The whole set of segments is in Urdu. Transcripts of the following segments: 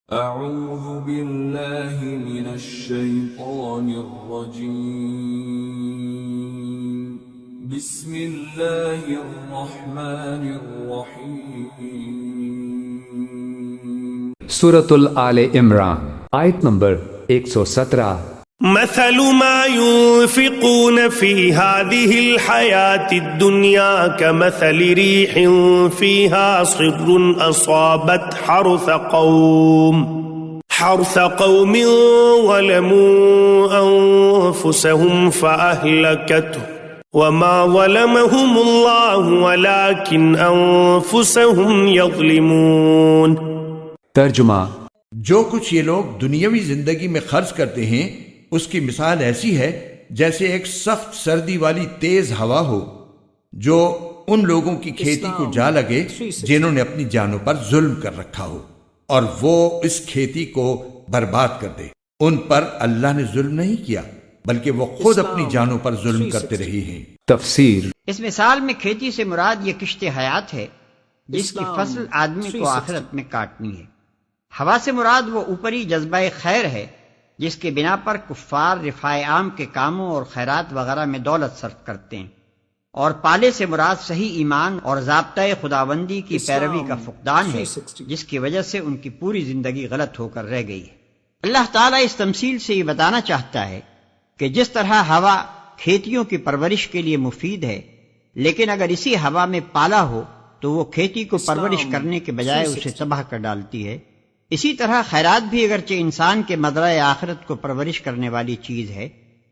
أعوذ بالله من الشيطان الرجيم بسم الله الرحمن الرحيم سورة آل عمران آیت نمبر 117 مثل ما ينفقون في هذه الحياة الدنيا كمثل ريح فيها صر أصابت حرث قوم ظلموا أنفسهم فأهلكته وما ظلمهم الله ولكن أنفسهم يظلمون۔ ترجمہ، جو کچھ یہ لوگ دنیاوی زندگی میں خرچ کرتے ہیں اس کی مثال ایسی ہے جیسے ایک سخت سردی والی تیز ہوا ہو جو ان لوگوں کی کھیتی کو جا لگے جنہوں نے اپنی جانوں پر ظلم کر رکھا ہو اور وہ اس کھیتی کو برباد کر دے۔ ان پر اللہ نے ظلم نہیں کیا بلکہ وہ خود اپنی جانوں پر ظلم کرتے رہے ہیں۔ تفسیر۔ اس مثال میں کھیتی سے مراد یہ کشت حیات ہے جس کی فصل آدمی کو آخرت میں کاٹنی ہے۔ ہوا سے مراد وہ اوپری جذبہ خیر ہے جس کے بنا پر کفار رفاع عام کے کاموں اور خیرات وغیرہ میں دولت صرف کرتے ہیں، اور پالے سے مراد صحیح ایمان اور ضابطۂ خداوندی کی پیروی کا فقدان ہے جس کی وجہ سے ان کی پوری زندگی غلط ہو کر رہ گئی ہے۔ اللہ تعالیٰ اس تمثیل سے یہ بتانا چاہتا ہے کہ جس طرح ہوا کھیتیوں کی پرورش کے لیے مفید ہے، لیکن اگر اسی ہوا میں پالا ہو تو وہ کھیتی کو پرورش کرنے کے بجائے اسے تباہ کر ڈالتی ہے، اسی طرح خیرات بھی اگرچہ انسان کے مزرعہ آخرت کو پرورش کرنے والی چیز ہے،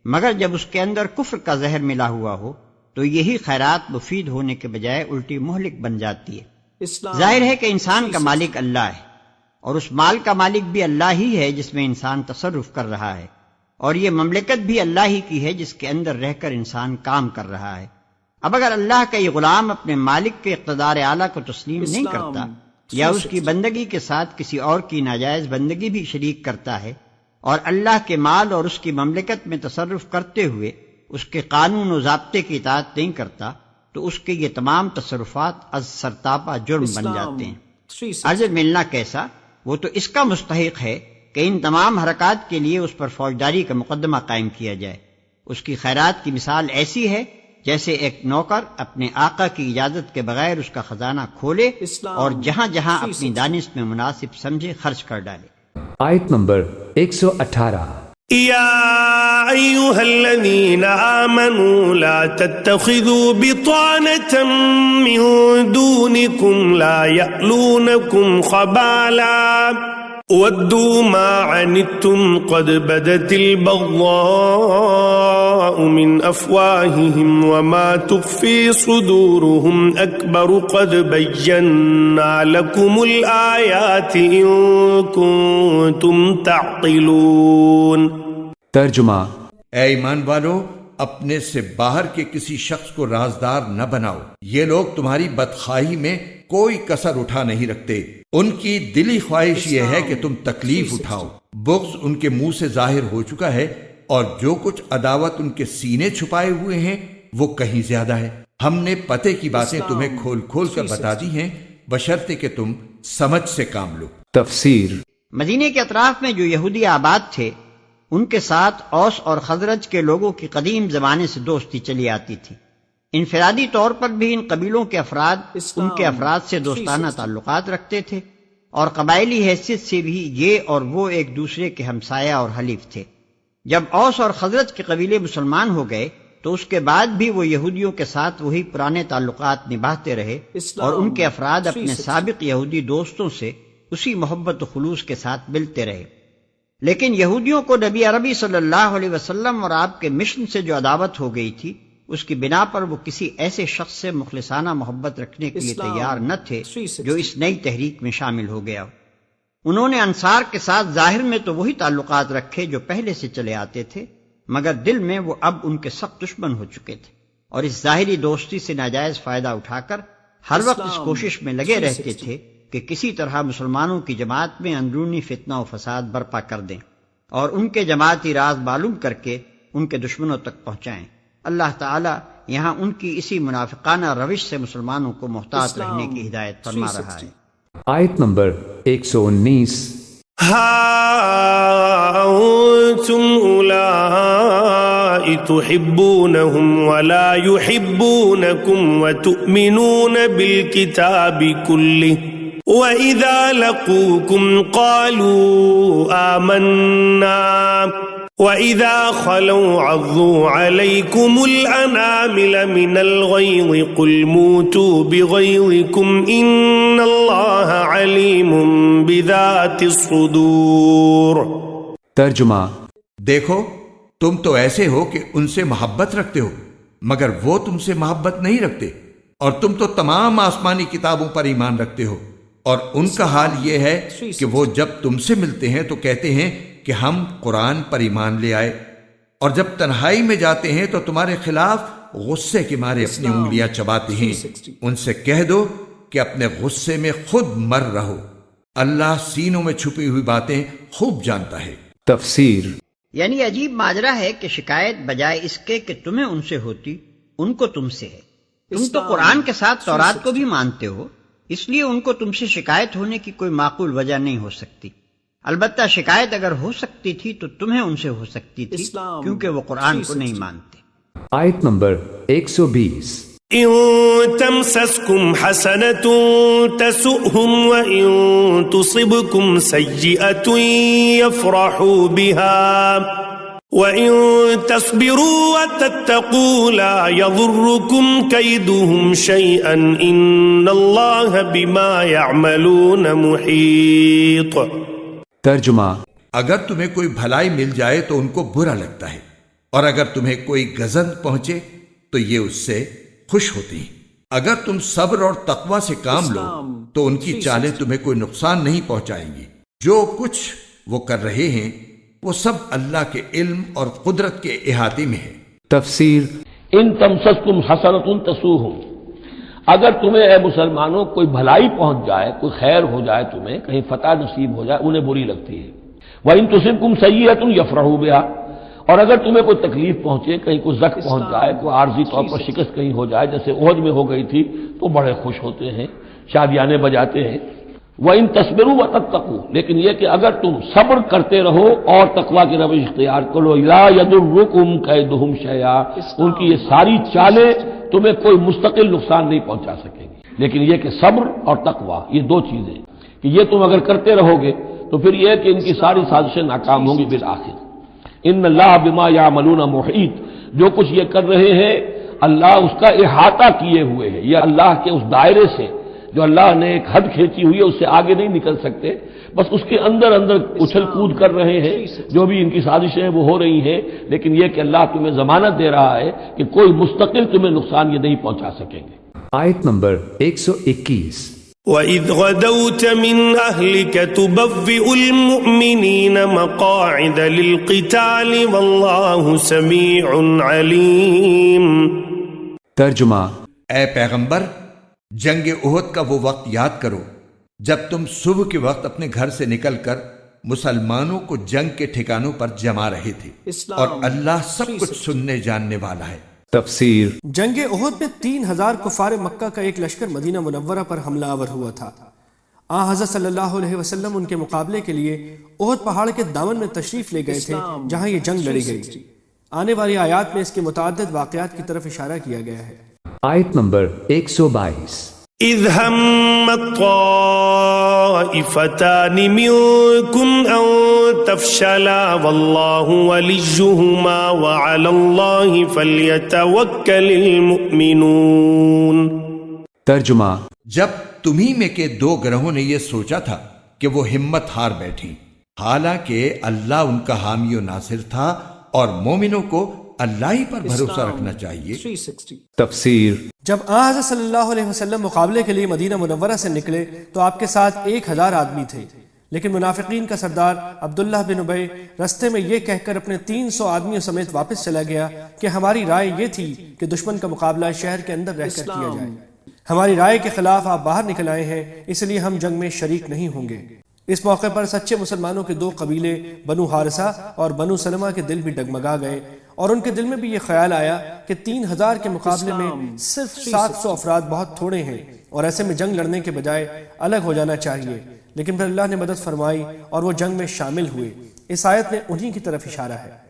مگر جب اس کے اندر کفر کا زہر ملا ہوا ہو تو یہی خیرات مفید ہونے کے بجائے الٹی مہلک بن جاتی ہے۔ ظاہر ہے کہ انسان کا مالک اللہ ہے، اور اس مال کا مالک بھی اللہ ہی ہے جس میں انسان تصرف کر رہا ہے، اور یہ مملکت بھی اللہ ہی کی ہے جس کے اندر رہ کر انسان کام کر رہا ہے۔ اب اگر اللہ کا یہ غلام اپنے مالک کے اقتدار اعلیٰ کو تسلیم نہیں کرتا یا اس کی بندگی کے ساتھ کسی اور کی ناجائز بندگی بھی شریک کرتا ہے، اور اللہ کے مال اور اس کی مملکت میں تصرف کرتے ہوئے اس کے قانون و ضابطے کی اطاعت نہیں کرتا، تو اس کے یہ تمام تصرفات از سرتاپا جرم بن جاتے ہیں۔ عرض ملنا کیسا، وہ تو اس کا مستحق ہے کہ ان تمام حرکات کے لیے اس پر فوجداری کا مقدمہ قائم کیا جائے۔ اس کی خیرات کی مثال ایسی ہے جیسے ایک نوکر اپنے آقا کی اجازت کے بغیر اس کا خزانہ کھولے اور جہاں جہاں اپنی دانش میں مناسب سمجھے خرچ کر ڈالے۔ آیت نمبر 118 يا أيها الذين آمنوا لا تتخذوا بطانة من دونكم لا يألونكم خبالا ودوا ما عنتم قد بدت البغضاء من أفواههم وما تخفي صدورهم أكبر قد بينا لكم الآيات إن كنتم تعقلون۔ ترجمہ، اے ایمان والو، اپنے سے باہر کے کسی شخص کو رازدار نہ بناؤ، یہ لوگ تمہاری بدخواہی میں کوئی کسر اٹھا نہیں رکھتے۔ ان کی دلی خواہش یہ ہے کہ تم تکلیف اٹھاؤ۔ بغض ان کے منہ سے ظاہر ہو چکا ہے، اور جو کچھ عداوت ان کے سینے چھپائے ہوئے ہیں وہ کہیں زیادہ ہے۔ ہم نے پتے کی باتیں تمہیں کھول کھول کر بتا دی ہیں بشرطے کہ تم سمجھ سے کام لو۔ تفسیر۔ مدینے کے اطراف میں جو یہودی آباد تھے ان کے ساتھ اوس اور خزرج کے لوگوں کی قدیم زمانے سے دوستی چلی آتی تھی۔ انفرادی طور پر بھی ان قبیلوں کے افراد ان کے افراد سے دوستانہ تعلقات رکھتے تھے، اور قبائلی حیثیت سے بھی یہ اور وہ ایک دوسرے کے ہمسایہ اور حلیف تھے۔ جب اوس اور خزرج کے قبیلے مسلمان ہو گئے تو اس کے بعد بھی وہ یہودیوں کے ساتھ وہی پرانے تعلقات نبھاتے رہے، اور ان کے افراد اپنے سابق یہودی دوستوں سے اسی محبت و خلوص کے ساتھ ملتے رہے۔ لیکن یہودیوں کو نبی عربی صلی اللہ علیہ وسلم اور آپ کے مشن سے جو عداوت ہو گئی تھی، اس کی بنا پر وہ کسی ایسے شخص سے مخلصانہ محبت رکھنے کے لیے تیار نہ تھے جو اس نئی تحریک میں شامل ہو گیا ہو۔ انہوں نے انصار کے ساتھ ظاہر میں تو وہی تعلقات رکھے جو پہلے سے چلے آتے تھے، مگر دل میں وہ اب ان کے سخت دشمن ہو چکے تھے، اور اس ظاہری دوستی سے ناجائز فائدہ اٹھا کر ہر وقت اس کوشش میں لگے رہتے تھے کہ کسی طرح مسلمانوں کی جماعت میں اندرونی فتنہ و فساد برپا کر دیں اور ان کے جماعتی راز معلوم کر کے ان کے دشمنوں تک پہنچائیں۔ اللہ تعالیٰ یہاں ان کی اسی منافقانہ روش سے مسلمانوں کو محتاط رہنے کی ہدایت فرما رہا ہے۔ آیت نمبر 119 ها أنتم أولئك تحبونهم ولا يحبونكم وتؤمنون بالكتاب كله وإذا لقوكم قالوا آمنا وإذا خلوا عضوا عليكم الأنامل من الغيظ قل موتوا بغيظكم إن الله عليم بذات الصدور. ترجمہ. دیکھو تم تو ایسے ہو کہ ان سے محبت رکھتے ہو مگر وہ تم سے محبت نہیں رکھتے، اور تم تو تمام آسمانی کتابوں پر ایمان رکھتے ہو، اور ان کا حال یہ ہے کہ وہ جب تم سے ملتے ہیں تو کہتے ہیں کہ ہم قرآن پر ایمان لے آئے، اور جب تنہائی میں جاتے ہیں تو تمہارے خلاف غصے کے مارے اپنی انگلیاں چباتے ہیں. ان سے کہہ دو کہ اپنے غصے میں خود مر رہو، اللہ سینوں میں چھپی ہوئی باتیں خوب جانتا ہے. تفسیر. یعنی عجیب ماجرا ہے کہ شکایت بجائے اس کے کہ تمہیں ان سے ہوتی، ان کو تم سے ہے. تم تو قرآن کے ساتھ تورات کو بھی مانتے ہو، اس لیے ان کو تم سے شکایت ہونے کی کوئی معقول وجہ نہیں ہو سکتی. البتہ شکایت اگر ہو سکتی تھی تو تمہیں ان سے ہو سکتی تھی، کیونکہ وہ قرآن کو نہیں مانتے. آیت نمبر 120. إن تمسسكم حسنة تسؤهم وإن تصبكم سيئة يفرحوا بها وإن تصبروا وتتقوا لا يضركم كيدهم شيئا إن الله بما يعملون محيط. ترجمہ. اگر تمہیں کوئی بھلائی مل جائے تو ان کو برا لگتا ہے، اور اگر تمہیں کوئی غضب پہنچے تو یہ اس سے خوش ہوتی ہیں. اگر تم صبر اور تقوی سے کام لو تو ان کی چالیں تمہیں کوئی نقصان نہیں پہنچائیں گی. جو کچھ وہ کر رہے ہیں وہ سب اللہ کے علم اور قدرت کے احاطے میں ہے. تفسیر. ان تمسسکم حسنۃ تسوہم، اگر تمہیں اے مسلمانوں کوئی بھلائی پہنچ جائے، کوئی خیر ہو جائے، تمہیں کہیں فتح نصیب ہو جائے، انہیں بری لگتی ہے. وَإِن تُصِبْكُمْ سَيِّئَةٌ يَفْرَحُوا بِهَا، اور اگر تمہیں کوئی تکلیف پہنچے، کہیں کوئی زخم پہنچ جائے، کوئی عارضی طور پر شکست کہیں ہو جائے جیسے احد میں ہو گئی تھی، تو بڑے خوش ہوتے ہیں، شادیانے بجاتے ہیں. وَإِن تَصْبِرُوا وَتَتَّقُوا، لیکن یہ کہ اگر تم صبر کرتے رہو اور تقوی کی روش اختیار کرو، لَا يَضُرُّكُمْ كَيْدُهُمْ شَيْئًا، ان کی یہ ساری چالیں تمہیں کوئی مستقل نقصان نہیں پہنچا سکیں گی. لیکن یہ کہ صبر اور تقوی یہ دو چیزیں کہ یہ تم اگر کرتے رہو گے تو پھر یہ کہ ان کی ساری سازشیں ناکام ہوں گی بالآخر. ان اللہ بما یعملون محیط، جو کچھ یہ کر رہے ہیں اللہ اس کا احاطہ کیے ہوئے ہے. یہ اللہ کے اس دائرے سے جو اللہ نے ایک حد کھینچی ہوئی ہے اس سے آگے نہیں نکل سکتے، بس اس کے اندر اندر اچھل کود کر رہے ہیں. جو بھی ان کی سازشیں ہیں وہ ہو رہی ہیں، لیکن یہ کہ اللہ تمہیں ضمانت دے رہا ہے کہ کوئی مستقل تمہیں نقصان یہ نہیں پہنچا سکیں گے. آیت نمبر 121. وَإِذْ غَدَوْتَ مِنْ أَهْلِكَ تُبَوِّئُ الْمُؤْمِنِينَ مَقَاعِدَ لِلْقِتَالِ وَاللَّهُ سَمِيعٌ عَلِيمٌ. ترجمہ. اے پیغمبر، جنگ احد کا وہ وقت یاد کرو جب تم صبح کے وقت اپنے گھر سے نکل کر مسلمانوں کو جنگ کے ٹھکانوں پر جما رہے تھے، اور اللہ سب کچھ سننے جاننے والا ہے. تفسیر. جنگ احد میں 3000 کفار مکہ کا ایک لشکر مدینہ منورہ پر حملہ آور ہوا تھا. حضرت صلی اللہ علیہ وسلم ان کے مقابلے کے لیے احد پہاڑ کے دامن میں تشریف لے گئے تھے جہاں یہ جنگ لڑی گئی. آنے والی آیات میں اس کے متعدد واقعات کی طرف اشارہ کیا گیا ہے. آیت نمبر 122. إذ هم الطائفتان منكم أن تفشلا والله وليهما وعلى الله فليتوكل المؤمنون. ترجمہ. جب تمہیں میں کے دو گروہوں نے یہ سوچا تھا کہ وہ ہمت ہار بیٹھی، حالانکہ اللہ ان کا حامی و ناصر تھا، اور مومنوں کو اللہ ہی پر بھروسہ رکھنا چاہیے. تفسیر. جب حضرت صلی اللہ علیہ وسلم مقابلے کے لیے مدینہ منورہ سے نکلے تو آپ کے ساتھ 1000 آدمی تھے، لیکن منافقین کا سردار عبداللہ بن ابی رستے میں یہ کہہ کر اپنے 300 آدمیوں سمیت واپس چلا گیا کہ ہماری رائے یہ تھی کہ دشمن کا مقابلہ شہر کے اندر رہ کر کیا جائے. ہماری رائے کے خلاف آپ باہر نکل آئے ہیں، اس لیے ہم جنگ میں شریک نہیں ہوں گے. اس موقع پر سچے مسلمانوں کے دو قبیلے بنو حارثہ اور بنو سلمہ کے دل بھی ڈگمگا گئے، اور ان کے دل میں بھی یہ خیال آیا کہ 3000 کے مقابلے میں صرف 700 افراد بہت تھوڑے ہیں، اور ایسے میں جنگ لڑنے کے بجائے الگ ہو جانا چاہیے. لیکن پھر اللہ نے مدد فرمائی اور وہ جنگ میں شامل ہوئے۔ اس آیت میں انہی کی طرف اشارہ ہے۔